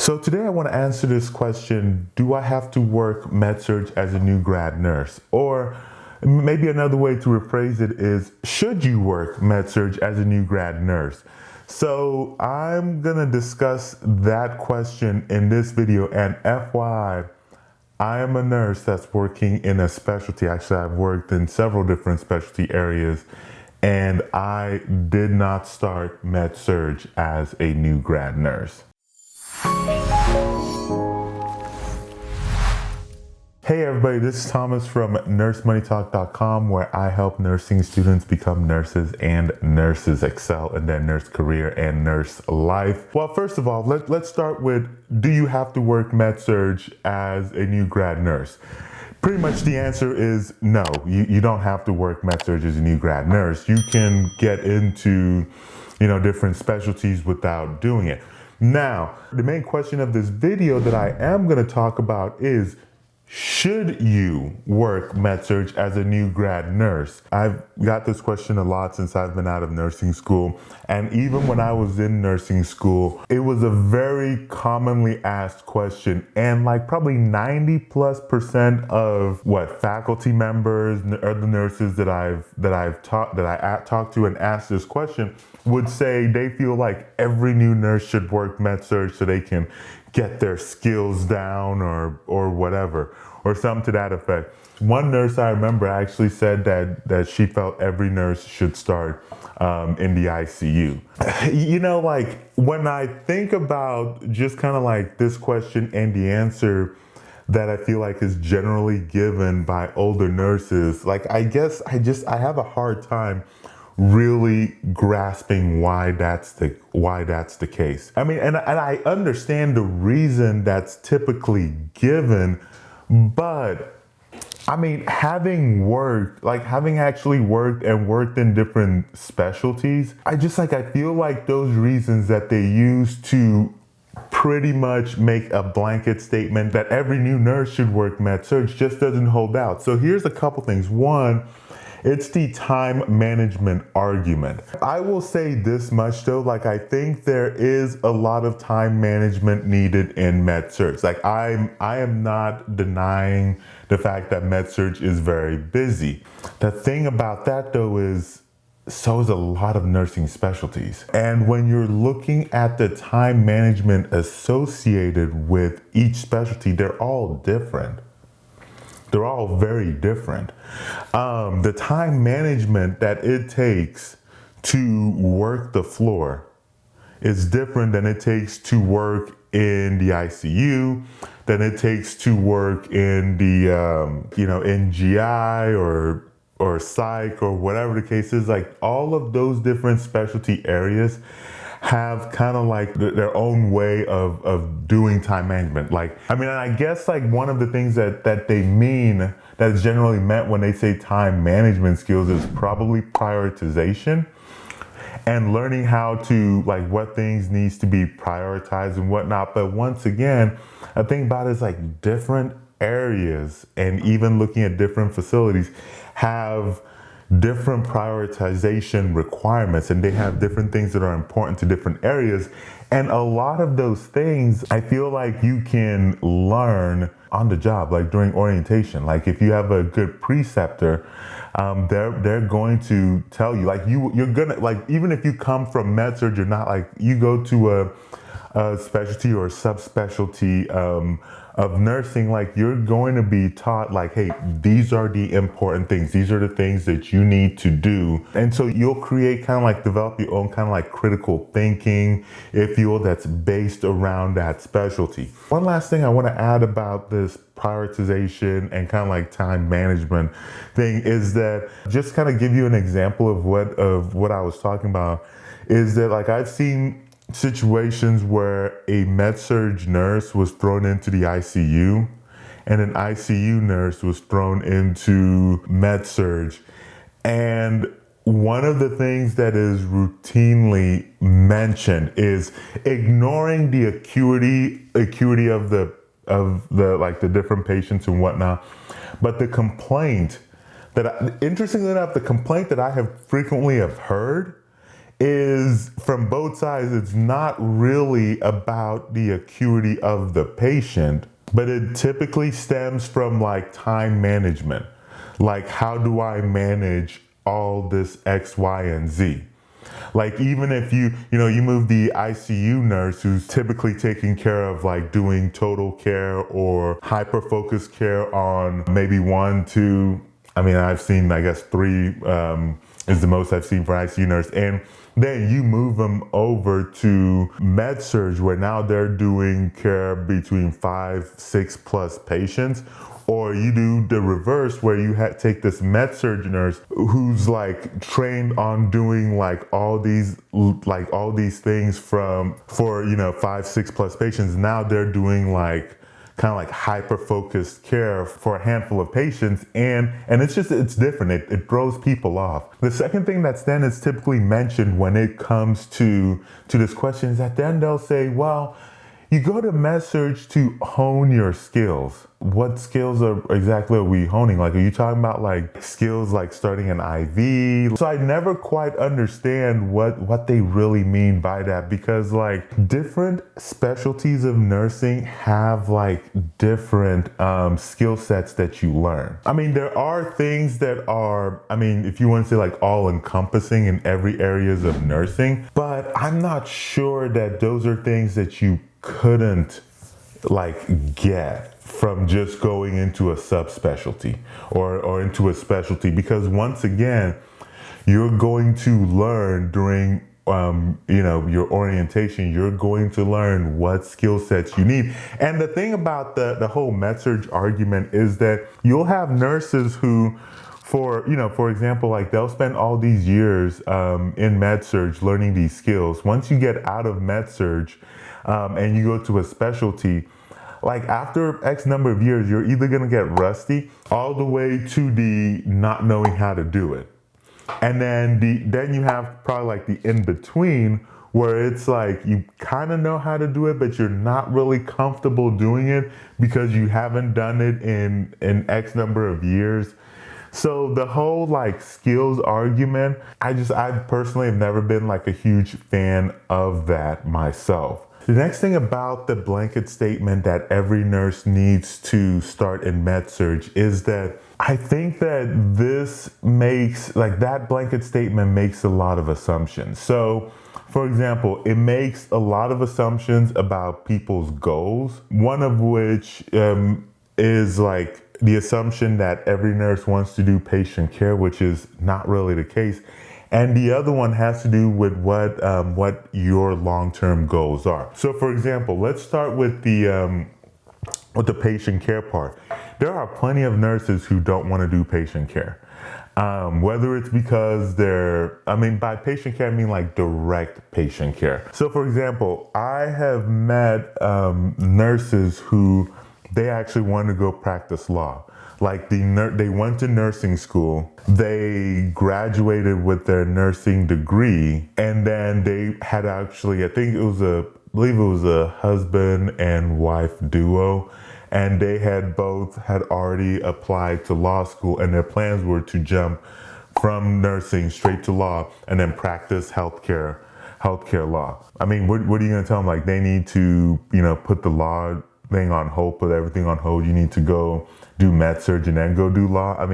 So today I want to answer this question: do I have to work MedSurg as a new grad nurse? Or maybe another way to rephrase it is, should you work MedSurg as a new grad nurse? So I'm going to discuss that question in this video, and FYI, I am a nurse that's working in a specialty. Actually, I've worked in several different specialty areas, and I did not start MedSurg as a new grad nurse. Hey everybody, this is Thomas from nursemoneytalk.com, where I help nursing students become nurses and nurses excel in their nurse career and nurse life. Well, first of all, let's start with, do you have to work MedSurg as a new grad nurse? Pretty much the answer is no. You don't have to work MedSurg as a new grad nurse. You can get into, different specialties without doing it. Now, the main question of this video that I am going to talk about is, should you work MedSurg as a new grad nurse? I've got this question a lot since I've been out of nursing school. And even when I was in nursing school, it was a very commonly asked question. And like probably 90+% of faculty members or the nurses that I talked to and asked this question would say they feel like every new nurse should work MedSurg so they can get their skills down or whatever, or something to that effect. One nurse I remember actually said that she felt every nurse should start in the ICU. When I think about just kind of like this question and the answer that I feel like is generally given by older nurses, I guess I have a hard time really grasping why that's the case. I mean, and I understand the reason that's typically given, but I mean, having actually worked in different specialties, I feel like those reasons that they use to pretty much make a blanket statement that every new nurse should work MedSurg just doesn't hold out. So here's a couple things. One, it's the time management argument. I will say this much though, I think there is a lot of time management needed in MedSurg. I am not denying the fact that MedSurg is very busy. The thing about that though is, so is a lot of nursing specialties. And when you're looking at the time management associated with each specialty, they're all different. They're all very different. The time management that it takes to work the floor is different than it takes to work in the ICU, than it takes to work in the, in GI or psych or whatever the case is. All of those different specialty areas have kind of their own way of doing time management. I guess one of the things that they mean, that is generally meant when they say time management skills, is probably prioritization and learning how to what things needs to be prioritized and whatnot. But once again, I think about it is different areas, and even looking at different facilities have different prioritization requirements, and they have different things that are important to different areas. And a lot of those things I feel like you can learn on the job, during orientation. If you have a good preceptor, they're going to tell you, you're gonna, even if you come from MedSurg, you're not you go to a specialty or subspecialty of nursing, you're going to be taught hey, these are the important things. These are the things that you need to do. And so you'll create develop your own critical thinking, if you will, that's based around that specialty. One last thing I want to add about this prioritization and time management thing is that, just give you an example of what I was talking about, is that I've seen situations where a MedSurg nurse was thrown into the ICU and an ICU nurse was thrown into MedSurg. And one of the things that is routinely mentioned is ignoring the acuity of the different patients and whatnot. But the complaint interestingly enough, the complaint that I have frequently heard is from both sides. It's not really about the acuity of the patient, but it typically stems from like time management. Like, how do I manage all this X, Y, and Z? Like, even if you move the ICU nurse who's typically taking care of like doing total care or hyper-focused care on maybe 1, 2, I've seen, I guess 3 is the most I've seen for ICU nurse. And then you move them over to MedSurg, where now they're doing care between 5, 6 plus patients. Or you do the reverse, where you take this MedSurg nurse who's like trained on doing like all these things for 5, 6 plus patients. Now they're doing like kind of like hyper-focused care for a handful of patients, and it's different. It throws people off. The second thing that's then is typically mentioned when it comes to this question is that then they'll say, well, you go to MedSurg to hone your skills. What skills exactly are we honing? Like, are you talking about like skills like starting an IV? So I never quite understand what they really mean by that, because like different specialties of nursing have like different skill sets that you learn. There are things that are, if you want to say like all encompassing in every areas of nursing, but I'm not sure that those are things that you couldn't like get from just going into a subspecialty or into a specialty, because once again, you're going to learn during your orientation, you're going to learn what skill sets you need. And the thing about the whole MedSurg argument is that you'll have nurses who, for example, like they'll spend all these years in MedSurg learning these skills. Once you get out of MedSurg and you go to a specialty, like after X number of years, you're either gonna get rusty all the way to the not knowing how to do it. And then you have probably like the in-between, where it's like you kind of know how to do it, but you're not really comfortable doing it because you haven't done it in X number of years. So the whole like skills argument, I personally have never been like a huge fan of that myself. The next thing about the blanket statement that every nurse needs to start in MedSurg is that I think that that blanket statement makes a lot of assumptions. So, for example, it makes a lot of assumptions about people's goals, one of which is like the assumption that every nurse wants to do patient care, which is not really the case. And the other one has to do with what your long-term goals are. So, for example, let's start with the patient care part. There are plenty of nurses who don't want to do patient care. Whether it's because by patient care, I mean like direct patient care. So, for example, I have met nurses who they actually want to go practice law. Like they went to nursing school, they graduated with their nursing degree, and then they had actually, I believe it was a husband and wife duo, and they had already applied to law school, and their plans were to jump from nursing straight to law and then practice healthcare law. What are you gonna tell them? Like, they need to, put the law thing on hold, put everything on hold. You need to go do MedSurg and then go do law.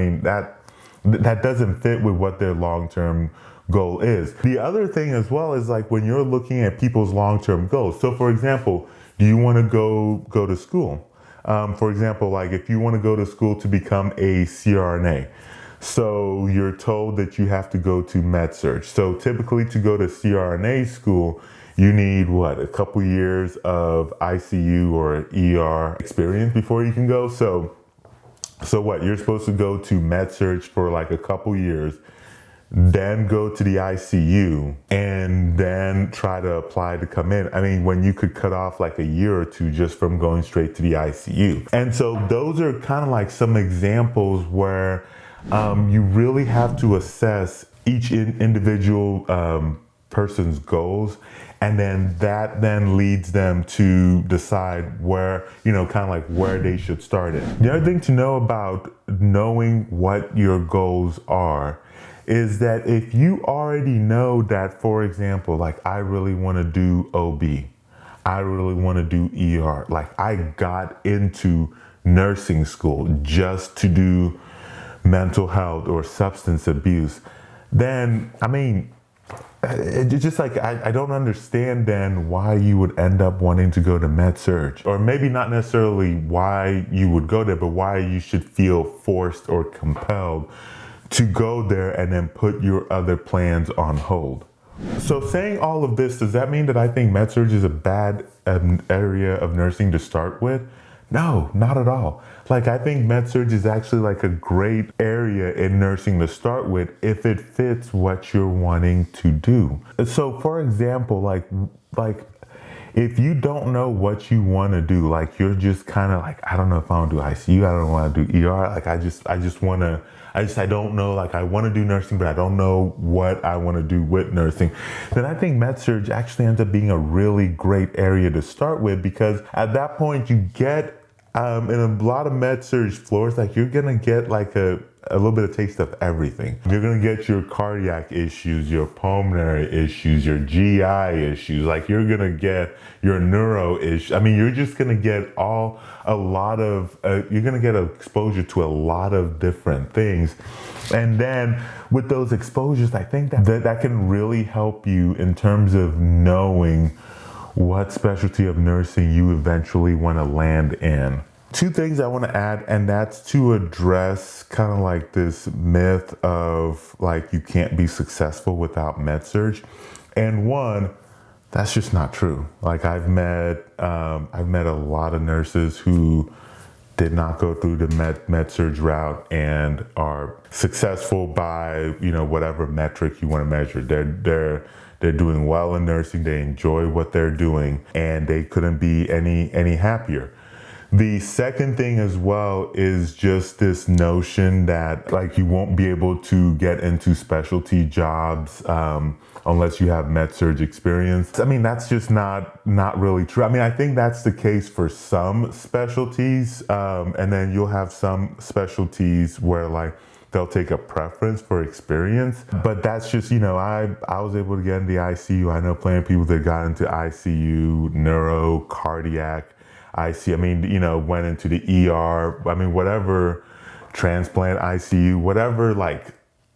That doesn't fit with what their long-term goal is. The other thing as well is like when you're looking at people's long-term goals. So, for example, do you want to go to school? For example, like if you want to go to school to become a CRNA, so you're told that you have to go to MedSurg. So typically to go to CRNA school, you need a couple years of ICU or ER experience before you can go. So you're supposed to go to MedSurg for like a couple years, then go to the ICU, and then try to apply to come in. When you could cut off like a year or two just from going straight to the ICU. And so those are kind of like some examples where you really have to assess each individual person's goals, and then that leads them to decide where, where they should start it. The other thing to know about knowing what your goals are is that if you already know that, for example, like I really want to do OB, I really want to do ER, like I got into nursing school just to do mental health or substance abuse, then, I mean, it's just like, I don't understand then why you would end up wanting to go to MedSurg. Or maybe not necessarily why you would go there, but why you should feel forced or compelled to go there and then put your other plans on hold. So saying all of this, does that mean that I think MedSurg is a bad area of nursing to start with? No, not at all. Like, I think MedSurg is actually like a great area in nursing to start with if it fits what you're wanting to do. So for example, like if you don't know what you want to do, like you're just kind of like, I don't know if I want to do ICU, I don't want to do ER, like I don't know, like I want to do nursing, but I don't know what I want to do with nursing, then I think MedSurg actually ends up being a really great area to start with, because at that point you get, in a lot of MedSurg floors, like you're going to get like a little bit of taste of everything. You're going to get your cardiac issues, your pulmonary issues, your GI issues, like you're going to get your neuro issues. I mean, you're just going to get you're going to get exposure to a lot of different things. And then with those exposures, I think that can really help you in terms of knowing what specialty of nursing you eventually want to land in. Two things I want to add, and that's to address kind of like this myth of like you can't be successful without MedSurg. And one, that's just not true. Like I've met a lot of nurses who did not go through the MedSurg route and are successful by, whatever metric you want to measure. They're doing well in nursing. They enjoy what they're doing, and they couldn't be any happier. The second thing as well is just this notion that like you won't be able to get into specialty jobs unless you have MedSurg experience. I mean, that's just not really true. I mean, I think that's the case for some specialties, and then you'll have some specialties where like they'll take a preference for experience. But that's just, I was able to get into the ICU. I know plenty of people that got into ICU, neuro, cardiac, ICU. I mean, went into the ER. I mean, whatever, transplant, ICU, whatever, like,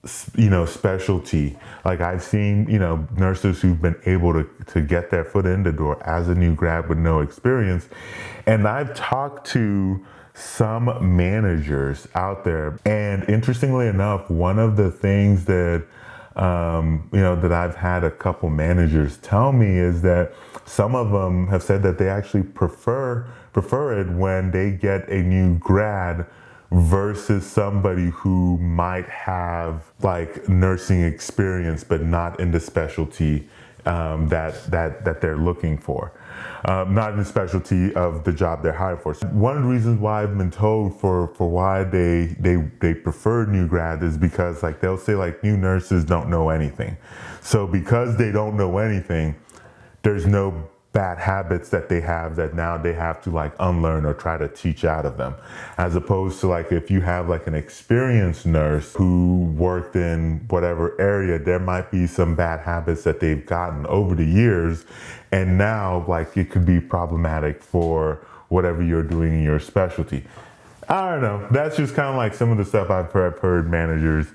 specialty. Like I've seen, nurses who've been able to get their foot in the door as a new grad with no experience. And I've talked to some managers out there, and interestingly enough, one of the things that that I've had a couple managers tell me is that some of them have said that they actually prefer it when they get a new grad versus somebody who might have like nursing experience but not in the specialty that they're looking for. Not in the specialty of the job they're hired for. So one of the reasons why I've been told for why they prefer new grad is because like they'll say like new nurses don't know anything. So because they don't know anything, there's no bad habits that they have that now they have to like unlearn or try to teach out of them. As opposed to like if you have like an experienced nurse who worked in whatever area, there might be some bad habits that they've gotten over the years, and now like it could be problematic for whatever you're doing in your specialty. I don't know. That's just kind of like some of the stuff I've heard managers,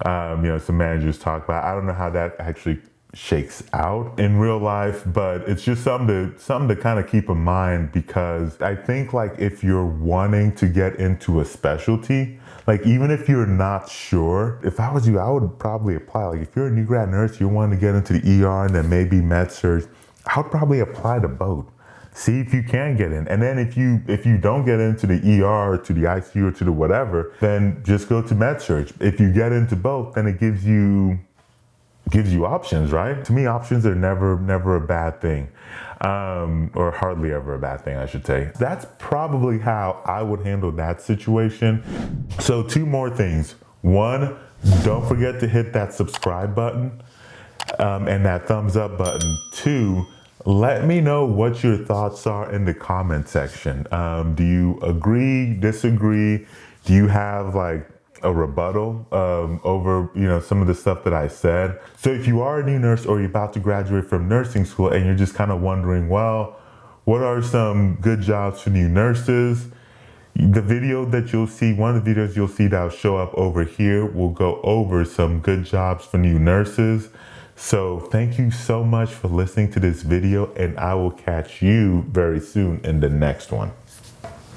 some managers talk about. I don't know how that actually shakes out in real life, but it's just something to kind of keep in mind, because I think like if you're wanting to get into a specialty, like even if you're not sure, if I was you, I would probably apply. Like if you're a new grad nurse, you're wanting to get into the ER and then maybe MedSurg, I would probably apply to both. See if you can get in. And then if you don't get into the ER or to the ICU or to the whatever, then just go to MedSurg. If you get into both, then it gives you options, right? To me, options are never a bad thing, or hardly ever a bad thing, I should say. That's probably how I would handle that situation. So 2 more things. 1, don't forget to hit that subscribe button and that thumbs up button. 2, let me know what your thoughts are in the comment section. Do you agree, disagree? Do you have like a rebuttal over, some of the stuff that I said. So if you are a new nurse or you're about to graduate from nursing school and you're just kind of wondering, well, what are some good jobs for new nurses? The video that you'll see, one of the videos you'll see that'll show up over here will go over some good jobs for new nurses. So thank you so much for listening to this video, and I will catch you very soon in the next one.